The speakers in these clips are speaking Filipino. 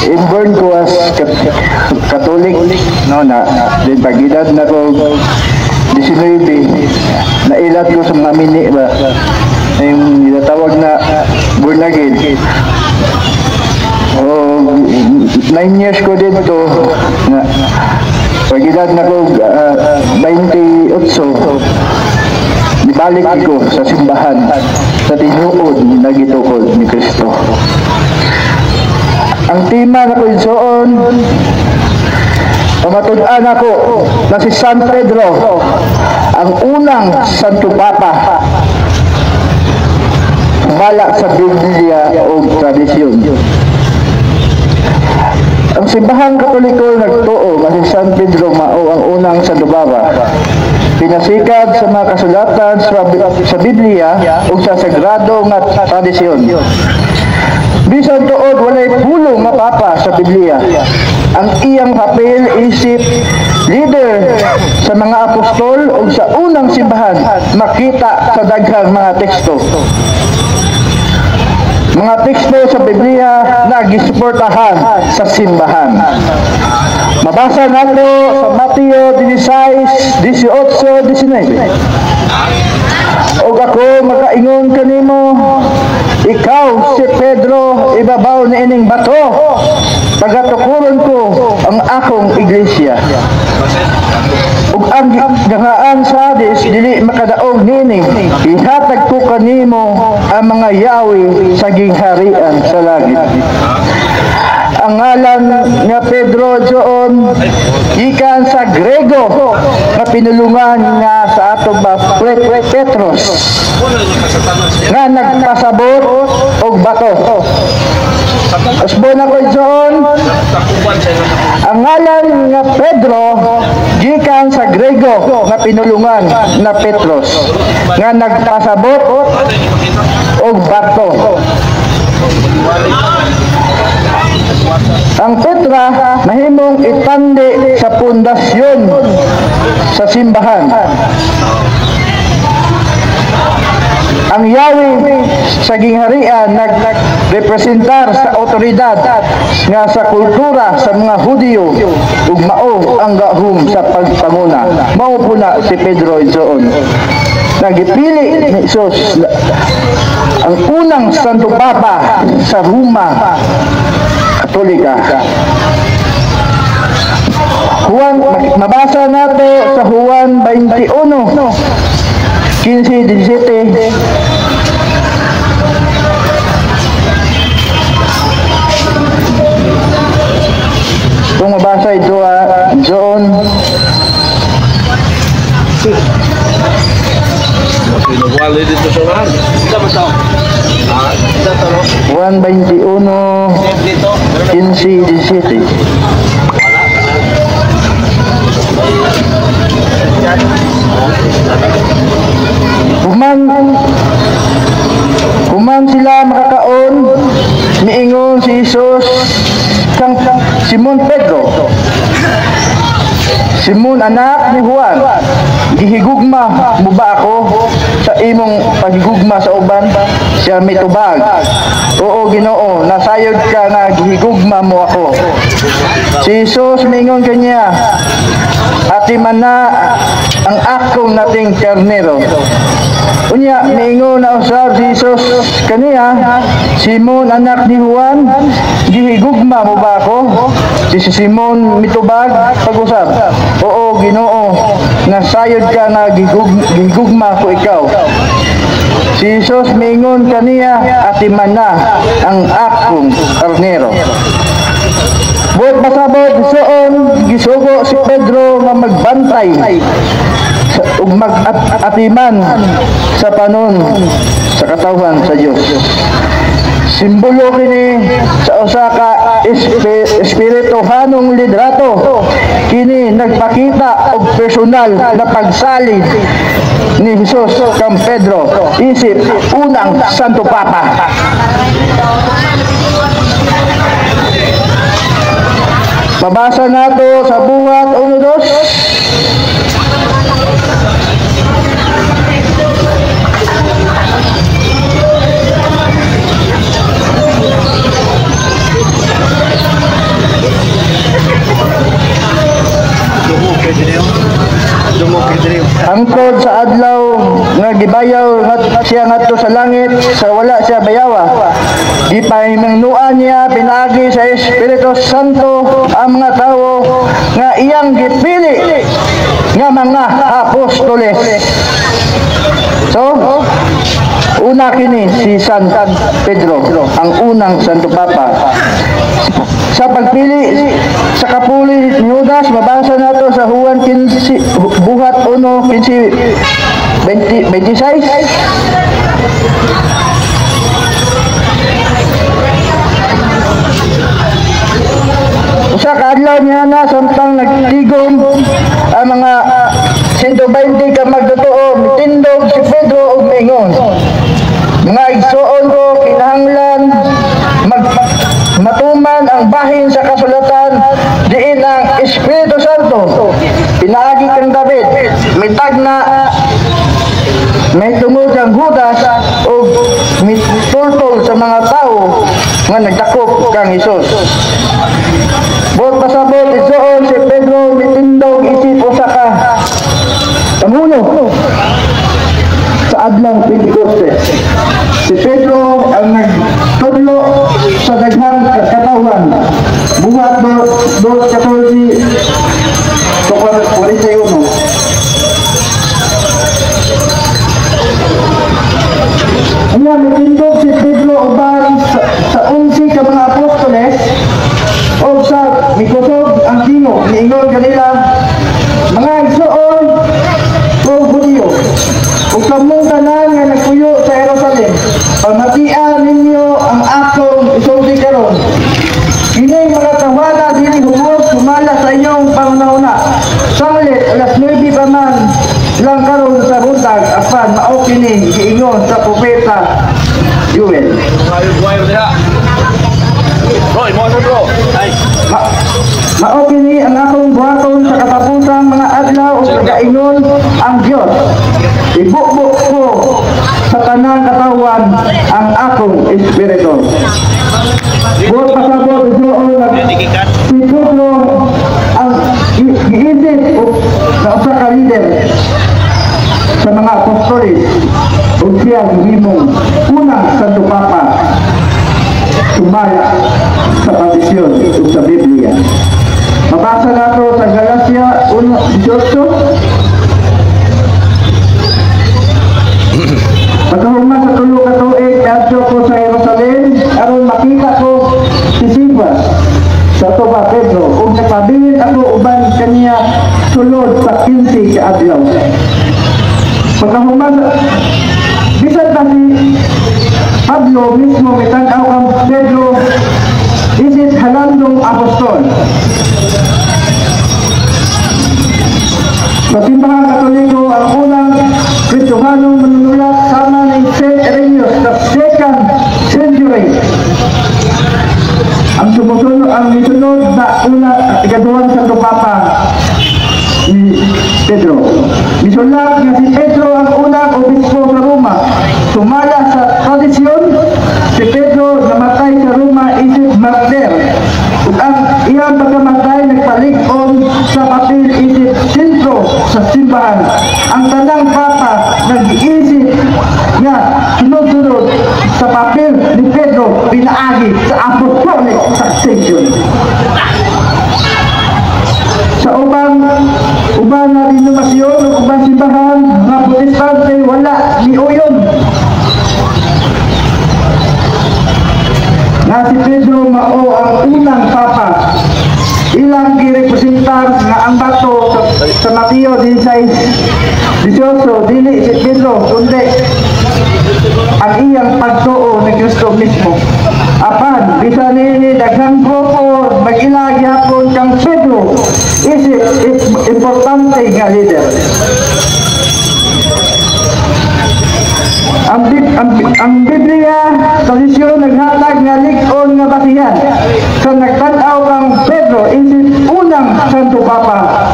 inborn ko as Catholic, no, na din pag-edad na ko 19, nailat ko sa mga mini ba, yung tinatawag na born again. O 9 years ko dito na pag-edad na ko 28, ibalik ko sa simbahan sa tinuod na gitukod ni Kristo. Ang tema na ko isoon, pamatud-an ako na si San Pedro, ang unang Santo Papa, bala sa Biblia o tradisyon. Ang simbahang Katoliko nagtuo na si San Pedro mao ang unang Santo Papa. Pinasikad sa mga kasulatan sa Biblia o sa sagrado nga tradisyon. Bisan tuod walay pulong nga papa sa Biblia. Ang iyang papel isip leader sa mga apostol o sa unang simbahan makita sa daghang mga teksto. Mga teksto sa Biblia na gisuportahan sa simbahan. Mabasa nato sa Mateo 16, 18, 19. O ako makaingon kanimo, ikaw si Pedro, ibabaw ni ining bato, pagatukuron ko ang akong iglesia. Ug ang gangaan sa Hades dili makadaog nining, ihatag ko kanimo ang mga yawi sa gingharian sa langit. Ang ngalan nga Pedro doon ikan sa Grego na pinulungan nga sa atong Petros nga nagpasabot og bato. Asbo na ko doon ang ngalan nga Pedro gikan sa Grego nga pinulungan na Petros nga nagpasabot og bato. Ang Petra mahimong itandi sa pundasyon sa simbahan. Ang Yahweh sa gingharian nagrepresentar sa otoridad nga sa kultura sa mga Hudyo ug mao ang gahom sa pagpanguna. Mao puna si Pedro doon. Nagipili ni Jesus ang unang Santo Papa sa Roma Katolika. Juan, mabasa nato sa Juan 21, 15, 17. Kung mabasa ito, John Juan 21, 15, 17. Human sila makakaon, miingon si Jesus kang Simon Pedro, Simon anak ni Juan, gihigugma mo ba ako sa imong paghigugma sa uban? Siya mitubag, oo Ginoo, nasayod ka nga gihigugma mo ako. Si Jesus mingon kanya, ati man na ang akong nating karnero. Unya mingon na usab si Jesus kaniya, Simon anak ni Juan, gihigugma mo ba ako? Si Simon mitubag pag-usab, oo Ginoo, nasayod ka na gigugma ko ikaw. Si Jesus mingon kaniya, ati man na ang akong karnero. Buot pasabot soon gisugo si Pedro nga magbantay ug mag-atiman sa panon sa katawhan sa Dios. Simbolo kini sa usa ka espirituhanong lidrato. Kini nagpakita og personal na pagsalid ni Jesus kang Pedro isip unang Santo Papa. Mabasa nato sa buhat 1-2. Angkod sa adlaw nga gibayaw siya ngadto sa langit sa wala siya bayawa. Gipahimangnuan niya pinaagi sa Espiritu Santo ang mga tawo nga iyang gipili nga mga apostoles. So, una kini si San Pedro, ang unang Santo Papa. Sa pagpili sa kapuli ni Judas, mabasa nato sa Juan 15, buhat 1:15, 26. Usa ka adlaw niya na samtang nagtigom ang mga 120 ka magtotoo, mitindog si Pedro ug miingon, mga igsoon ko, kinahanglan matuman ang bahin sa kasulatan diin ang Espiritu Santo pinaagi kang David mitag na may tungod ang Judas o mitultol sa mga tao nga nagdakop kang Hesus. Bot pasabot igsoon si Pedro mitindog isip usa ka pamuno sa adlang Pentecostes. Si Pedro ang nagtudlo sa daghang katawan. Buhat 2:14 to 41. Ano mitindog si Pedro uban sa 11 ka mga apostoles o sa mikusog ang tino niingon kanila, mga igsoon o Hudyo, ug kamong tanan nga nagpuyo sa Jerusalem, pamatian ninyo ang akong isulti karon. Kini mga tawana dili humog sumala sa inyong pangunahuna. Sanglit alas 9 pa man lang karon sa buntag apan mao kini giingon sa propeta Joel. Roy, mo bro. Ay. Mao kini ang akong buhaton sa katapusang mga adlaw ug pagkaingon ang Dios. Ibukbuk ko sa tanang katawan ang akong espiritu. Buot pasabot Dios si Pedro ang giisip na usa ka leader sa mga apostoles ug siya gihimong unang Santo Papa sumala sa tradisyon ug sa Biblia. Mabasa nato sa Galacia 1:18. Pagkahuman sa tulo ka tuig, kadto ko sa Jerusalem aron makita ko si Sibas sa tuba Pedro ug nagpabilin ako uban kaniya sulod sa 15 ka adlaw. Pagkahuman bisan pa si Pablo mismo mitanaw ang Pedro isis halandong apostol. Sa Simbahan Katoliko, ang unang Kristohanong manunulat sama ni St. Irenaeus sa 2nd century. Ang sumusunod, ang nisunod na ikaduhang Santo Papa ni Pedro. Misulat nga si Pedro ang unang obispo sa Roma. Sumala sa tradisyon, si Pedro namatay sa Roma isip martir. Ug ang iyang pagkamatay nagpalig-on sa papel isip sentro sa simbahan. Ang tanang papa nag-iisip nga sunod-sunod sa papel ni Pedro pinaagi sa apostolic succession. Sa ubang na denominasyon o ubang simbahan nga protestante wala ni uyon nga si Pedro mao ang unang papa. Ilang girepresentar nga ang bato sa Mateo 16:18 dili si Pedro kundi ang iyang pagtuo ni Kristo mismo. Apan bisan ni daghang grupo mag-ila gyapon kang Pedro isip importante nga leader. Ang Biblia tradisyon naghatag nga lig-on nga basihan sa nagtan-aw kang Pedro isip unang Santo Papa.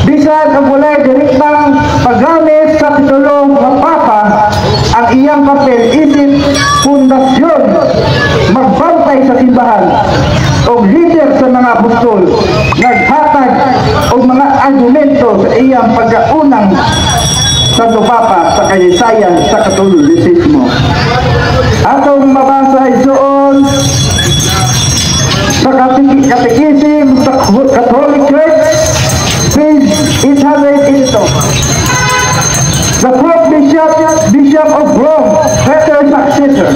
Bisan ang walay direktang paggamit sa titulo ng Papa, ang iyang papel isip pundasyon, magbantay sa simbahan o leader sa mga apostol, naghatag o mga mga argumento sa iyang pagkaunang Santo Papa sa kaysayan sa Katolisismo. Atong mabasa doon sa Catechism sa Catholic Church, page 882. The Pope Bishop of Rome, Peter successor,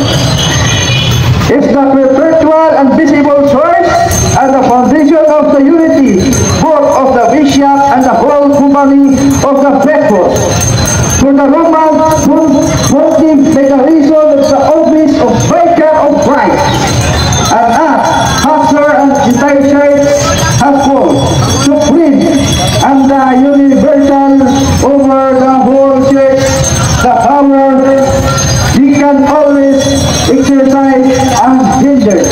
is the perpetual and visible source and the foundation of the unity, both of the bishop and the whole company of the faithful. For the Roman Pontiff by the reason of the office of Vicar of Christ, and as pastor and entire church has called supreme and the universal over the whole church, the power he can always exercise unhindered.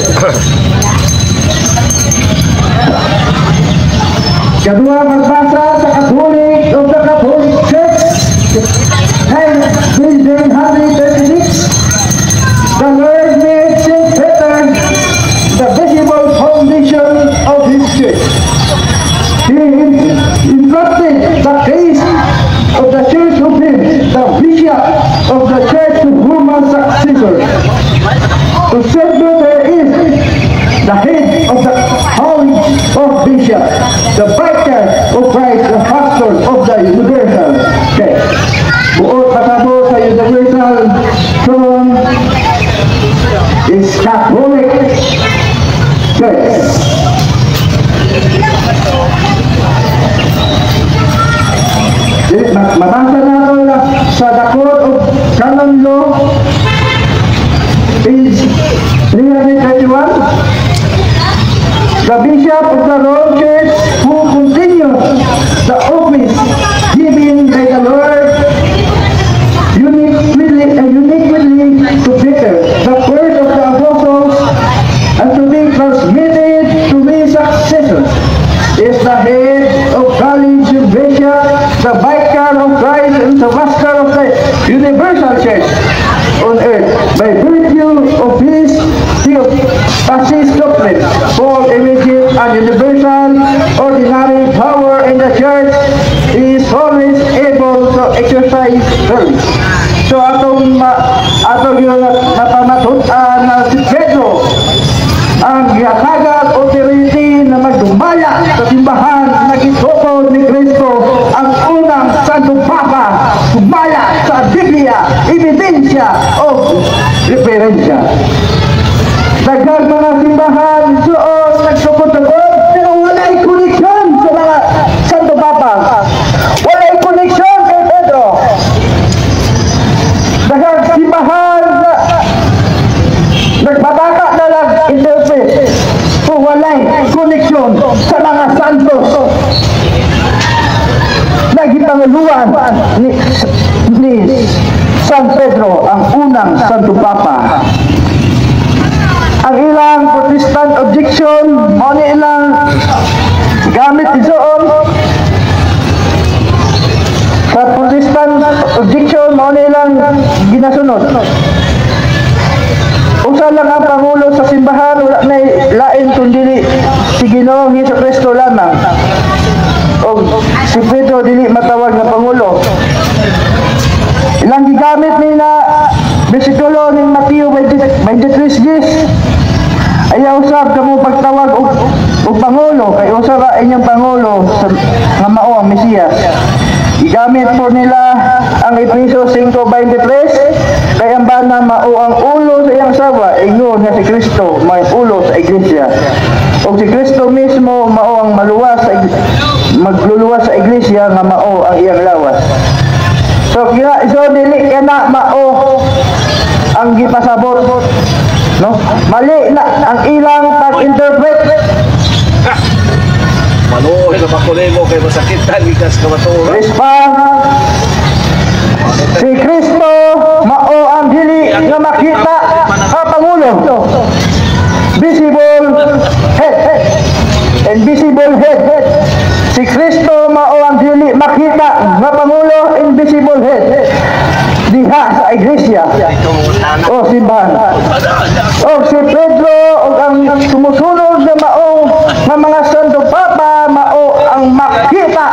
Kedua, berbahasa sa Katolik of the Catholic Church and Building 136, the Lord made St. Peter the visible foundation of his church. He entrusted the case of the church of him, the bishop of the church to whom a successor. To serve there is the head of the college of bishops, the vicar of Christ, the pastor of the universal church. Buot patabo sa universal throne is Catholic Church. Mabasa natin sa The Code of Canon Law, page 331. The Bishop of the Roman Church who continues the office given by the Lord uniquely to Peter, the word of the apostles, and to be transmitted to his successors, is the head of college of bishop, the vicar of Christ, and the master of the universal church on earth, by virtue of his theophany doctrine, for immediate and universal ordinary power in the church, is always able to exercise service. So atong yung napamatutan na si Pedro, ang gihatagag authority na magdumaya sa simbahan na gitukod ni Kristo, ang unang Santo Papa, dumaya sa Biblia, ebidensya o referensya. Daghang mga simbahan doon nagsukod-tukod, pero wala'y koneksyon sa mga Santo Papa. Wala'y koneksyon kay Pedro. Daghang simbahan na nagpataka na nag-interpret kung wala'y koneksyon sa mga santos na gipanguluan ni San Pedro, ang unang Santo Papa. Ang ilang Protestant objection, ano ilang gamit isoon sa Protestant objection, ano ilang ginasunod. Usa lang ang Pangulo sa simbahan, wala na lain kundi si Ginoong Jesucristo lamang. O si Pedro dili matawag na Pangulo. Ilang gigamit nila bersikulo ni Mateo 23:10. Ayaw usab kamo pagtawag og Pangulo, kay usa ra inyong Pangulo nga mao ang Mesiyas. Gigamit po nila ang Efeso 5:23, kay ang bana mao ang ulo sa iyang sawa, ingon nga si Kristo may ulo sa iglesia. O si Kristo mismo mao ang magluluwas sa iglesia nga mao ang iyang lawas. So dili kana mao ang gipasabot, no? Mali na ang ilang pag-interpret. Maluoy na makulay mo kay masakitan gikas ka matulog. Si Kristo mao ang dili nga makita sa Pangulo. Visible head, invisible head. Si Kristo mao ang dili makita nga Pangulo, invisible head. Diha sa iglesia o simbahan. O si Pedro o ang sumusunod na mao nga mga Santo Papa mao ang makita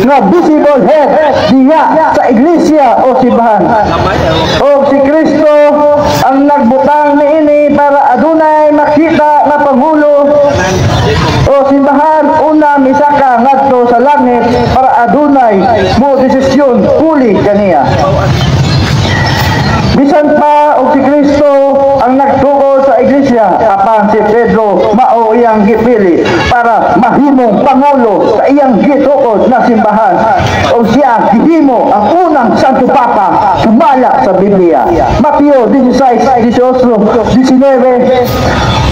nga visible head diha sa iglesia o simbahan. O si Kristo ang nagbutang niini para adunay makita nga pangulo o simbahan una misaka ngadto sa langit para adunay mo desisyon huli kaniya. Bisan pa og si Kristo ang nagtuo sa iglesia, apan si Pedro mao iyang gipili para mahimong pangulo sa iyang gituod na simbahan. O siya gihimo ang unang Santo Papa sumala sa Biblia. Mateo 16:19.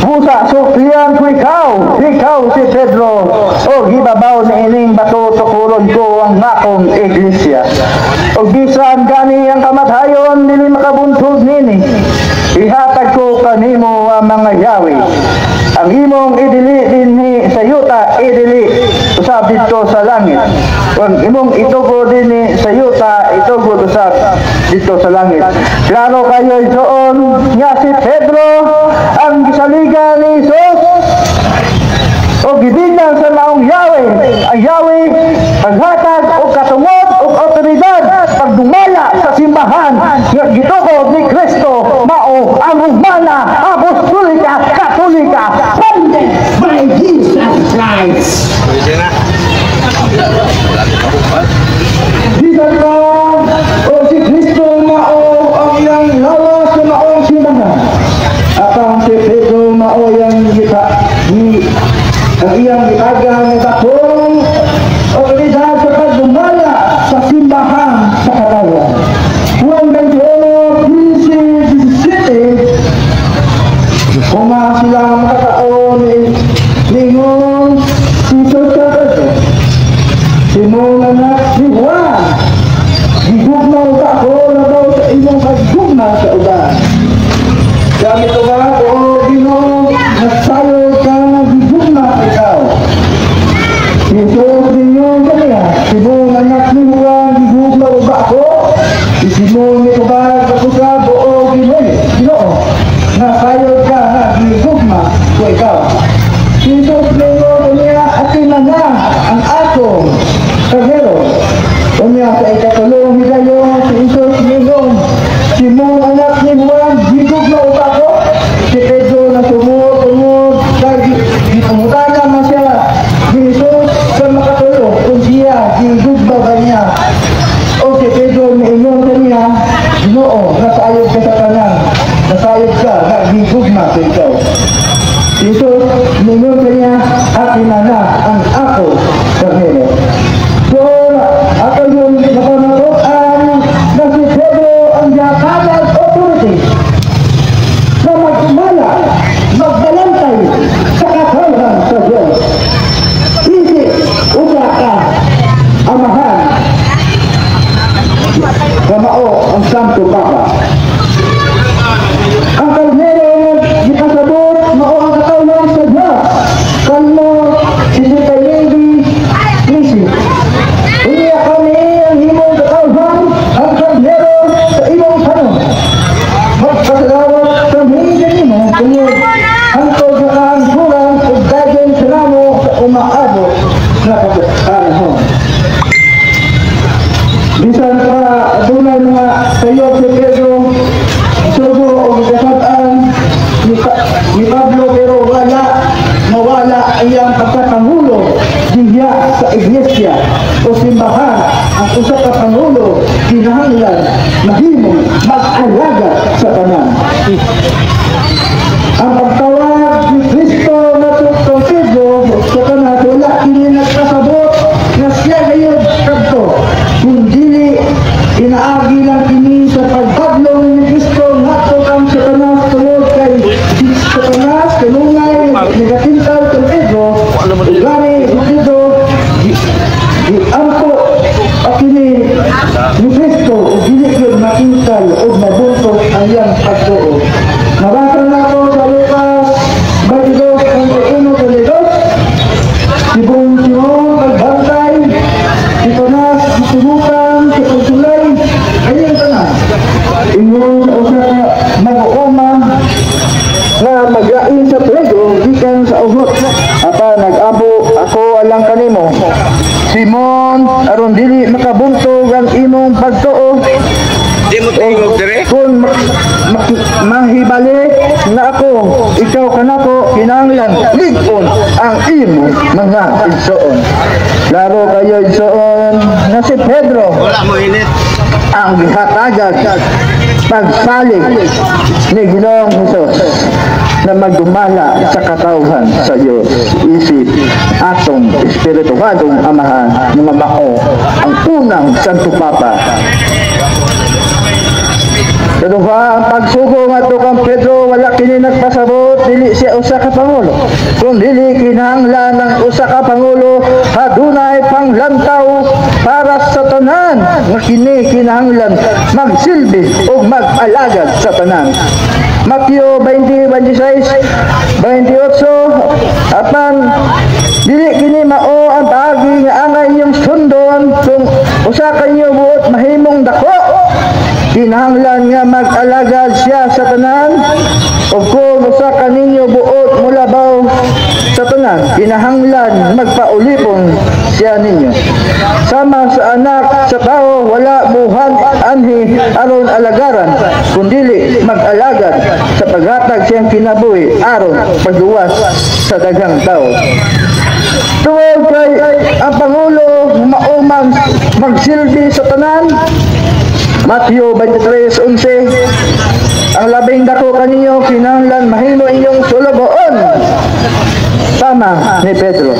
Busa suklian ko ikaw si Pedro, o gibabaw ni ining bato tukulon ko ang akong iglesia. O bisan gani ang kamatayon dili makabuntog nini, ihatag ko kanimo ang mga yawi. Ang imong idili dinhi sa yuta, idili usab dito sa langit. Ang imong itugo dinhi sa yuta, itugo usab dito sa langit. Klaro kayo doon nga si Pedro ang gisaligan ni Jesus o gibinan sa maong Yahweh. Ang Yahweh paghatag o katungod o otoridad pagdumala sa simbahan nga gituod ni Kristo mao ang humana apostolika katolika funded by Jesus Christ. Bisan pa o si Kristo mao ang iyang lawas sa maong simbahan. Atang si Pedro mao yang ang iyang gitagang batong otoridad sa pagdumala sa simbahan sa katawan. Juan 21:17, kung silang makataon lingon si Pedro, Simon anak ni Juan, gigugnaw ka ako labaw sa imong pagdugnaw sa uban. Kami ito ba o Ginoo nagsayo ka gigugnaw ikaw. Jesus ninyo kaniya, Simon anak ni Juan, gigugnaw ba ako? Si Simon ito ba kapusab o Ginoo nagsayo ka gigugnaw ko ikaw. Jesus ninyo kaniya atin na ang atong kagero. Unya sa ikatulong higayon si Jesus ninyo, Simon anak ni Juan, gigugnaw ba ako? Si Pedro na sumod kay gipungutana man siya Jesus sa makatulong kung siya gigugnaw ba niya. O si Pedro niingon kaniya, Ginoo, nasayod ka sa kanan, nasayod ka, gigugnaw sa ikaw. Jesus niingon kaniya, akin na ang ako kagero. So, ako yung napanatuan na si Pedro ang yakalag authority na magkumala, magbalantay sa katawan sa Diyos. Hindi una ka amahan kamao ang Santo Papa. Ang kalmero ipasabot mao ang katawan sa Diyos. Kalmo sisipayindi lisi. Unya kami ang imong katawan ang kalmero sa imong tanong. Magpasalawat kami ganimo kung hangtod sa kaangkuran ug dayon sa namo sa umaabot na kapanahon. Bisan pa adunay mga sayo si Pedro sugo o kasab-an ni Pablo pero mawala iyang pagkapangulo diya sa iglesia o simbahan. Ang usa ka pangulo kinahanglan mahimong mag-alaga sa tanan. Ang pagtawag ni Kristo na Dr. Pedro sa tanan wala kini nagkasabot na siya gayud kadto, kundi inaagi lang kini sa pagpadlong ni Kristo ngadto kang sa tanan tungod kay Satanas kanungay negatintal kang Pedro gani Pedro diampo akini ni Kristo ug dili gyud makintal ug mabuntot ang iyang pagtuo. Mabasa na ko sa Lucas 22:1-22. Sibong Simon pagbantay, si Tomas gisunukan sa pagsulay, ayun tanan. Ingon sa usa ka mag-uuma na mag-ain sa Pedro gikan sa ugot. Apa nag-abo ako alang kanimo. Simon aron dili makabuntog ang imong pagtuo. Di mo tingog dire. Kung mahibalik na ako, ikaw kanako kinahanglan ligon ang imo mga igsoon. Laro kayo igsoon na si Pedro Wala mo init. ang gihatagan pagsalig ni Ginoong Hesus na magdumala sa katawhan sa Diyos. Isip atong espirituhadong amahan mga mao ang unang Santo Papa. Kaduha, ang pagsugo nga to kang Pedro, wala kini nagpasabot, dili siya usa ka pangulo. Kung dili kinahanglan ng usa ka pangulo, hadunay panglantaw para sa tanan. Nga kini kinahanglan magsilbi o mag-alagad sa tanan. Mateo 20:26, 28, apan dili kini mao ang paagi nga angay inyong sundon kung usa kanyo buot mahimong dako. Kinahanglan nga mag-alagad siya sa tanan o kung usa kaninyo buot mulabaw sa tanan, kinahanglan magpaulipon siya ninyo. Sama sa anak sa tao, wala buhan anhi aron alagaran, kundili mag-alagad sa paghatag siyang kinabuhi aron pagluwas sa daghang tao. Tungod kay ang Pangulo mauman magsilbi sa tanan, Mateo 23:11, ang labing dako kaninyo kinahanglan mahimo inyong sulugoon. Tama ni Pedro.